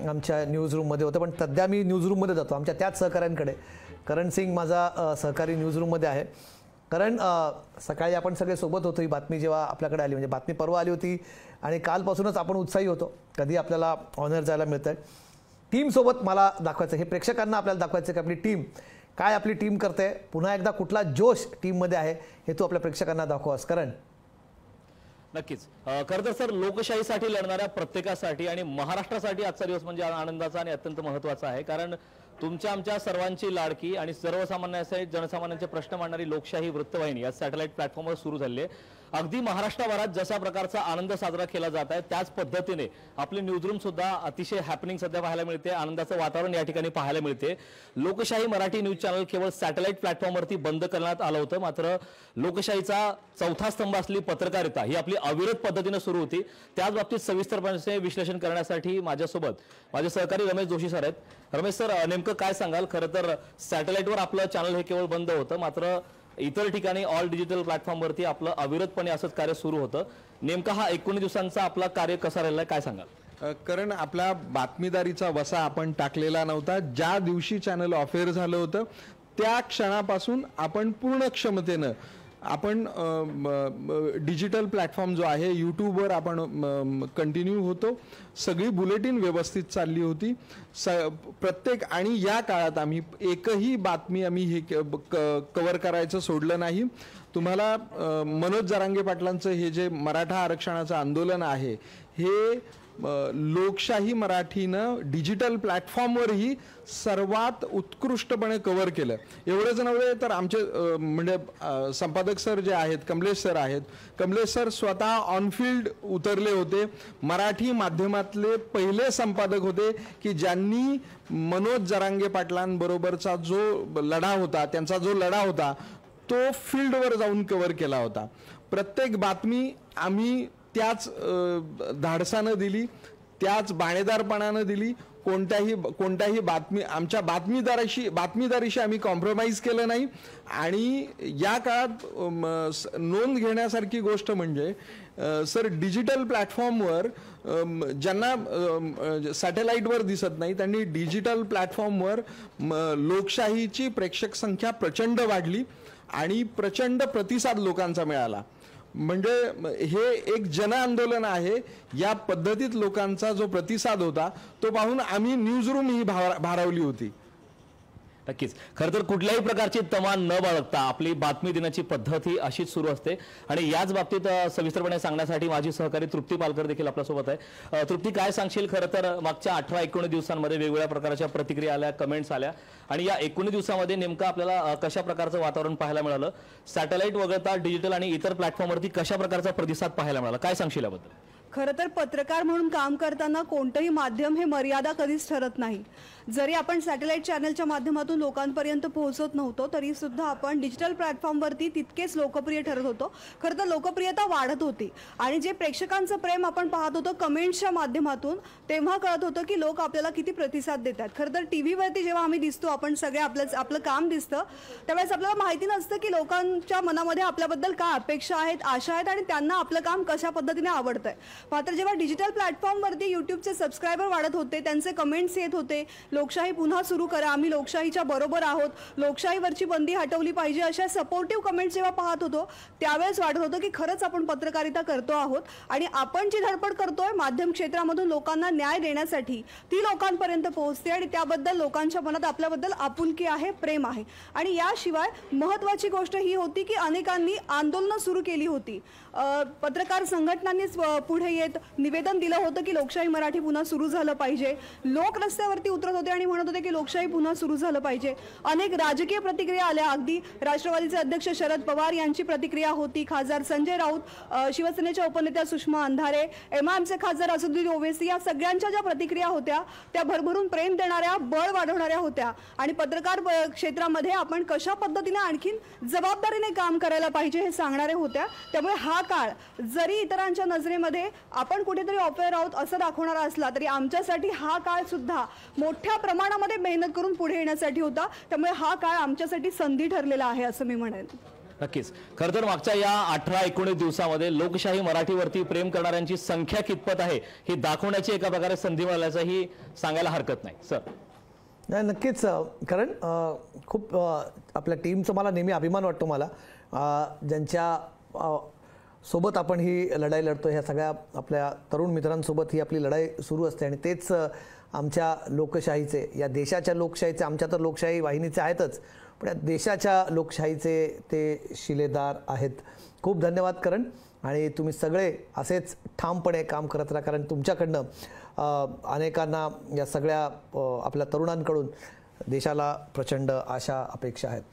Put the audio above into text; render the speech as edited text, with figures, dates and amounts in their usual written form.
आमच्या न्यूजरूममध्ये होतं, पण सध्या मी न्यूजरूममध्ये जातो आमच्या त्याच सहकाऱ्यांकडे. करण सिंग माझा सहकारी न्यूजरूममध्ये आहे. कारण सकाळी आपण सगळे सोबत होतो. ही बातमी जेव्हा आपल्याकडे आली, म्हणजे बातमी परवा आली होती आणि कालपासूनच आपण उत्साही होतो कधी आपल्याला ऑनर जायला मिळतं आहे. टीमसोबत मला दाखवायचं, हे प्रेक्षकांना आपल्याला दाखवायचं की आपली टीम काय आपली टीम करते, पुन्हा एकदा कुठला जोश टीममध्ये आहे हे तू आपल्या प्रेक्षकांना दाखवास. करण. नक्कीच. खरं तर सर, लोकशाहीसाठी लढणाऱ्या प्रत्येकासाठी आणि महाराष्ट्रासाठी आजचा दिवस म्हणजे आनंदाचा आणि अत्यंत महत्त्वाचा आहे. कारण तुमच्या आमच्या सर्वांची लाडकी आणि सर्वसामान्य जनसामान्यांचे प्रश्न मांडणारी लोकशाही वृत्तवाहिनी या सॅटेलाइट प्लॅटफॉर्मवर सुरू झाली आहे. अगदी महाराष्ट्रभरात जशा प्रकारचा आनंद साजरा केला जात आहे त्याच पद्धतीने आपले न्यूजरूम सुद्धा अतिशय हॅपनिंग सध्या पाहायला मिळते. आनंदाचं वातावरण या ठिकाणी पाहायला मिळते. लोकशाही मराठी न्यूज चॅनल केवळ सॅटेलाइट प्लॅटफॉर्मवरती बंद करण्यात आलं होतं, मात्र लोकशाहीचा चौथा स्तंभ असलेली पत्रकारिता ही आपली अविरत पद्धतीने सुरू होती. त्याच बाबतीत सविस्तरपणे विश्लेषण करण्यासाठी माझ्यासोबत माझे सहकारी रमेश जोशी सर आहेत. रमेश सर, नेमकं काय सांगाल? खरं तर सॅटेलाइटवर आपलं चॅनल हे केवळ बंद होतं, मात्र इतर ठिकाणी ऑल डिजिटल प्लॅटफॉर्मवरती आपलं अविरतपणे असंच कार्य सुरू होतं. नेमका हा 19 दिवसांचा आपला कार्य कसा राहिला काय सांगाल? कारण आपला बातमीदारीचा वसा आपण टाकलेला नव्हता. ज्या दिवशी चॅनल ऑफेअर झालं होतं त्या क्षणापासून आपण पूर्ण क्षमतेनं आपण डिजिटल प्लॅटफॉर्म जो आहे यूट्यूबवर आपण कंटिन्यू होतो. सगळी बुलेटिन व्यवस्थित चालली होती प्रत्येक. आणि या काळात आम्ही एकही बातमी आम्ही हे कव्हर करायचं सोडलं नाही. तुम्हाला मनोज जरांगे पाटलांचं हे जे मराठा आरक्षणाचं आंदोलन आहे हे लोकशाही मराठीनं डिजिटल प्लॅटफॉर्मवरही सर्वात उत्कृष्टपणे कव्हर केलं. एवढंच नव्हे तर आमचे म्हणजे संपादक सर जे आहेत, कमलेश सर आहेत, कमलेश सर स्वतः ऑनफिल्ड उतरले होते. मराठी माध्यमातले पहिले संपादक होते की ज्यांनी मनोज जरांगे पाटलांबरोबरचा जो लढा होता, त्यांचा जो लढा होता तो फील्डवर जाऊन कव्हर केला होता. प्रत्येक बातमी आम्ही त्याच धाडसानं दिली, त्याच बाणेदारपणानं दिली. कोणत्याही बातमी आमच्या बातमीदारीशी आम्ही कॉम्प्रोमाइज केलं नाही. आणि या काळात नोंद घेण्यासारखी गोष्ट म्हणजे सर, डिजिटल प्लॅटफॉर्मवर ज्यांना सॅटेलाइटवर दिसत नाही त्यांनी डिजिटल प्लॅटफॉर्मवर लोकशाहीची प्रेक्षक संख्या प्रचंड वाढली आणि प्रचंड प्रतिसाद लोकांचा मिळाला. म्हणजे हे एक जन आंदोलन आहे. या पद्धतीत लोकांचा जो प्रतिसाद होता तो पाहून आम्ही न्यूजरूम ही भारावली होती. नक्कीच. खरं तर कुठल्याही प्रकारची तमा न बाळगता आपली बातमी देण्याची पद्धत ही अशीच सुरू असते. आणि याच बाबतीत सविस्तरपणे सांगण्यासाठी माझी सहकारी तृप्ती पालकर देखील आपल्यासोबत आहे. तृप्ती, काय सांगशील? खरं तर मागच्या 18-19 दिवसांमध्ये वेगवेगळ्या प्रकारच्या प्रतिक्रिया आल्या, कमेंट्स आल्या आणि या 19 दिवसामध्ये नेमकं आपल्याला कशा प्रकारचं वातावरण पाहायला मिळालं? सॅटेलाइट वगळता डिजिटल आणि इतर प्लॅटफॉर्मवरती कशा प्रकारचा प्रतिसाद पाहायला मिळाला? काय सांगशील याबद्दल? खरं तर पत्रकार म्हणून काम करताना कोणतंही माध्यम हे मर्यादा कधीच ठरत नाही. जरी आपण सॅटेलाइट चॅनलच्या माध्यमातून लोकांपर्यंत पोहोचत नव्हतो तरी सुद्धा आपण डिजिटल प्लॅटफॉर्मवरती तितकेच लोकप्रिय ठरत होतो. खरं तर लोकप्रियता वाढत होती आणि जे प्रेक्षकांचं प्रेम आपण पाहत होतो कमेंट्सच्या माध्यमातून, तेव्हा कळत होतं की लोक आपल्याला किती प्रतिसाद देतात. खरं तर टीव्हीवरती जेव्हा आम्ही दिसतो, आपण सगळे आपलं काम दिसतं, त्यावेळेस आपल्याला माहिती नसतं की लोकांच्या मनामध्ये आपल्याबद्दल काय अपेक्षा आहेत, आशा आहेत आणि त्यांना आपलं काम कशा पद्धतीने आवडतंय. मात्र जेव्हा डिजिटल प्लॅटफॉर्मवरती यूट्यूबचे सबस्क्रायबर वाढत होते, त्यांचे कमेंट्स येत होते, लोकशाही पुन्हा सुरू करा, आम्ही लोकशाहीच्या बरोबर आहोत, लोकशाहीवरची बंदी हटवली पाहिजे, अशा सपोर्टिव्ह कमेंट्स जेव्हा पाहत होतो त्यावेळेस वाटत होतं की खरंच आपण पत्रकारिता करतो आहोत आणि आपण जी धडपड करतोय माध्यम क्षेत्रामधून लोकांना न्याय देण्यासाठी ती लोकांपर्यंत पोहोचते आणि त्याबद्दल लोकांच्या मनात आपल्याबद्दल आपुलकी आहे, प्रेम आहे. आणि याशिवाय महत्त्वाची गोष्ट ही होती की अनेकांनी आंदोलनं सुरू केली होती. पत्रकार संघटनांनीच पुढे येत निवेदन दिलं होतं की लोकशाही मराठी पुन्हा सुरू झालं पाहिजे. लोक रस्त्यावरती उतरत होते आणि म्हणत होते की लोकशाही पुन्हा सुरू झालं पाहिजे. अनेक राजकीय प्रतिक्रिया आल्या. अगदी राष्ट्रवादीचे अध्यक्ष शरद पवार यांची प्रतिक्रिया होती, खासदार संजय राऊत, शिवसेनेच्या उपनेत्या सुषमा अंधारे, एमआयएमचे खासदार असदुद्दीन ओवैसी, या सगळ्यांच्या ज्या प्रतिक्रिया होत्या त्या भरभरून प्रेम देणाऱ्या, बळ वाढवणाऱ्या होत्या. आणि पत्रकार क्षेत्रामध्ये आपण कशा पद्धतीने आणखीन जबाबदारीने काम करायला पाहिजे हे सांगणारे होत्या. त्यामुळे हा काळ जरी इतरांच्या नजरेमध्ये आपण कुठेतरी ऑफेअर आहोत असं दाखवणारा असला तरी आमच्यासाठी हा काळ सुद्धा मोठ्या प्रमाणामध्ये मेहनत करून पुढे येण्यासाठी होता. त्यामुळे हा काळ आमच्यासाठी संधी ठरलेला आहे असं मी म्हणेन. नक्कीच. खरं तर मागच्या या 18-19 दिवसामध्ये लोकशाही मराठीवरती प्रेम करणाऱ्यांची संख्या कितपत आहे हे दाखवण्याची एका प्रकारे संधी मिळाल्याचंही सांगायला हरकत नाही. सर नाही, नक्कीच. कारण खूप आपल्या टीमचा मला नेहमी अभिमान वाटतो. मला ज्यांच्या सोबत आपण ही लढाई लढतो, ह्या सगळ्या आपल्या तरुण मित्रांसोबत ही आपली लढाई सुरू असते आणि तेच आमच्या लोकशाहीचे, या देशाच्या लोकशाहीचे, आमच्या तर लोकशाही वाहिनीचे आहेतच, पण या देशाच्या लोकशाहीचे ते शिलेदार आहेत. खूप धन्यवाद करण, आणि तुम्ही सगळे असेच ठामपणे काम करत राहा, कारण तुमच्याकडनं अनेकांना, या सगळ्या आपल्या तरुणांकडून देशाला प्रचंड आशा अपेक्षा आहेत.